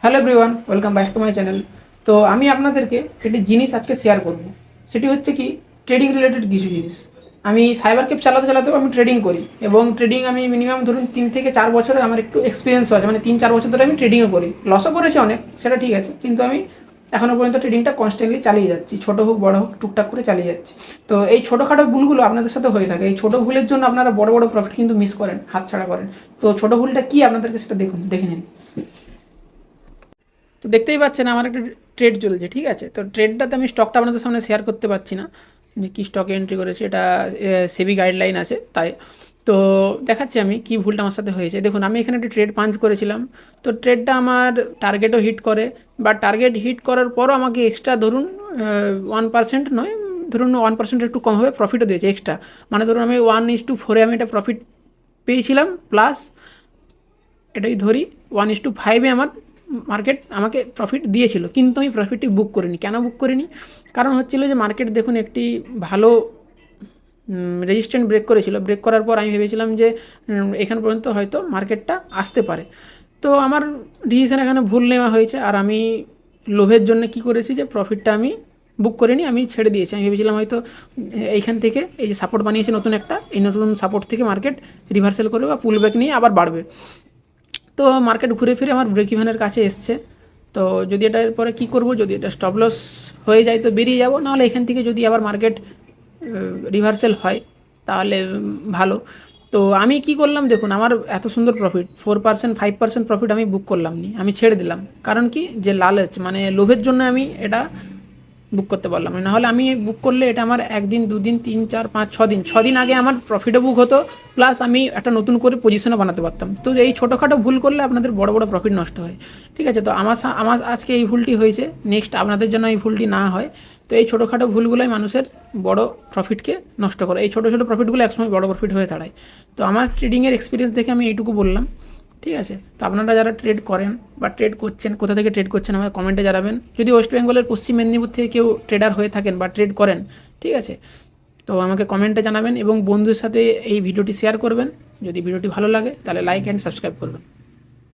Hello everyone, welcome back to my channel. তো আমি আপনাদেরকে একটি জিনিস আজকে শেয়ার করব। সেটি হচ্ছে কি, ট্রেডিং রিলেটেড কিছু জিনিস। আমি সাইবার ক্যাফ চালাতে চালাতেও আমি ট্রেডিং করি, এবং ট্রেডিং আমি মিনিমাম ধরুন 3 থেকে 4 বছরের আমার একটু এক্সপিরিয়েন্স আছে, মানে 3-4 বছর ধরে আমি ট্রেডিংও করি। লসও করেছি অনেক, সেটা ঠিক আছে, কিন্তু আমি এখনও পর্যন্ত ট্রেডিংটা কনস্ট্যান্টলি চালিয়ে যাচ্ছি, ছোটো হোক বড় হোক টুকটাক করে চালিয়ে যাচ্ছি। তো এই ছোটোখাটো ভুলগুলো আপনাদের সাথে হয়ে থাকে, এই ছোটো ভুলের জন্য আপনারা বড় বড় প্রফিট কিন্তু মিস করেন, হাতছাড়া করেন। তো ছোটো ভুলটা কী আপনাদেরকে সেটা দেখে নিন। তো দেখতেই পাচ্ছেন আমার একটা ট্রেড চলছে, ঠিক আছে। তো ট্রেডটাতে আমি স্টকটা আপনাদের সামনে শেয়ার করতে পারছি না, যে কী স্টকে এন্ট্রি করেছে, এটা সেবি গাইডলাইন আছে তাই। তো দেখাচ্ছি আমি কী ভুলটা আমার সাথে হয়েছে। দেখুন, আমি এখানে একটা ট্রেড পাঞ্চ করেছিলাম, তো ট্রেডটা আমার টার্গেটও হিট করে, বা টার্গেট হিট করার পরও আমাকে এক্সট্রা ধরুন 1% নয়, ধরুন 1% একটু কম হবে, প্রফিটও দিয়েছে এক্সট্রা। মানে ধরুন আমি 1:4 আমি এটা প্রফিট পেয়েছিলাম, প্লাস এটাই ধরি 1:5 আমার মার্কেট আমাকে প্রফিট দিয়েছিল, কিন্তু আমি প্রফিটটি বুক করিনি। কেন বুক করিনি? কারণ হচ্ছিল যে মার্কেট দেখুন একটি ভালো রেজিস্ট্যান্ট ব্রেক করেছিল, ব্রেক করার পর আমি ভেবেছিলাম যে এখান পর্যন্ত হয়তো মার্কেটটা আসতে পারে। তো আমার ডিসিশন এখানে ভুল নেওয়া হয়েছে, আর আমি লোভের জন্য কি করেছি যে প্রফিটটা আমি বুক করিনি, আমি ছেড়ে দিয়েছি। আমি ভেবেছিলাম হয়তো এইখান থেকে এই যে সাপোর্ট বানিয়েছে নতুন একটা, এই নতুন সাপোর্ট থেকে মার্কেট রিভার্সাল করবে বা পুল ব্যাক নিয়ে আবার বাড়বে। তো মার্কেট ঘুরে ফিরে আমার ব্রেক ইভেনের কাছে এসছে। তো যদি এটার পরে কী করবো, যদি এটা স্টপ লস হয়ে যায় তো বেরিয়ে যাব, নাহলে এখান থেকে যদি আবার মার্কেট রিভার্সাল হয় তাহলে ভালো। তো আমি কি করলাম, দেখুন আমার এত সুন্দর প্রফিট, 4% 5% প্রফিট আমি বুক করলাম নি, আমি ছেড়ে দিলাম। কারণ কি, যে লালচ মানে লোভের জন্য আমি এটা বুক করতে পারলাম না। নাহলে আমি বুক করলে এটা আমার 1 দিন 2 দিন 3 4 5 6 দিন আগে আমার প্রফিটও বুক হতো, প্লাস আমি একটা নতুন করে পজিশনও বানাতে পারতাম। তো এই ছোটোখাটো ভুল করলে আপনাদের বড় বড় প্রফিট নষ্ট হয়, ঠিক আছে। তো আমার আজকে এই ভুলটি হয়েছে, নেক্সট আপনাদের জন্য এই ভুলটি না হয়। তো এই ছোটোখাটো ভুলগুলোই মানুষের বড় প্রফিটকে নষ্ট করে, এই ছোটো ছোটো প্রফিটগুলো একসময় বড় প্রফিট হয়ে দাঁড়ায়। তো আমার ট্রেডিংয়ের এক্সপিরিয়েন্স দেখে আমি এইটুকু বললাম, ঠিক আছে। তো আপনারা যারা ট্রেড করেন বা ট্রেড করছেন, কোথা থেকে ট্রেড করছেন আমাকে কমেন্টে জানাবেন। যদি ওয়েস্ট বেঙ্গলের পশ্চিম মেদিনীপুর থেকে কেউ ট্রেডার হয়ে থাকেন বা ট্রেড করেন, ঠিক আছে, তো আমাকে কমেন্টে জানাবেন এবং বন্ধুদের সাথে এই ভিডিওটি শেয়ার করবেন। যদি ভিডিওটি ভালো লাগে তাহলে লাইক অ্যান্ড সাবস্ক্রাইব করবেন।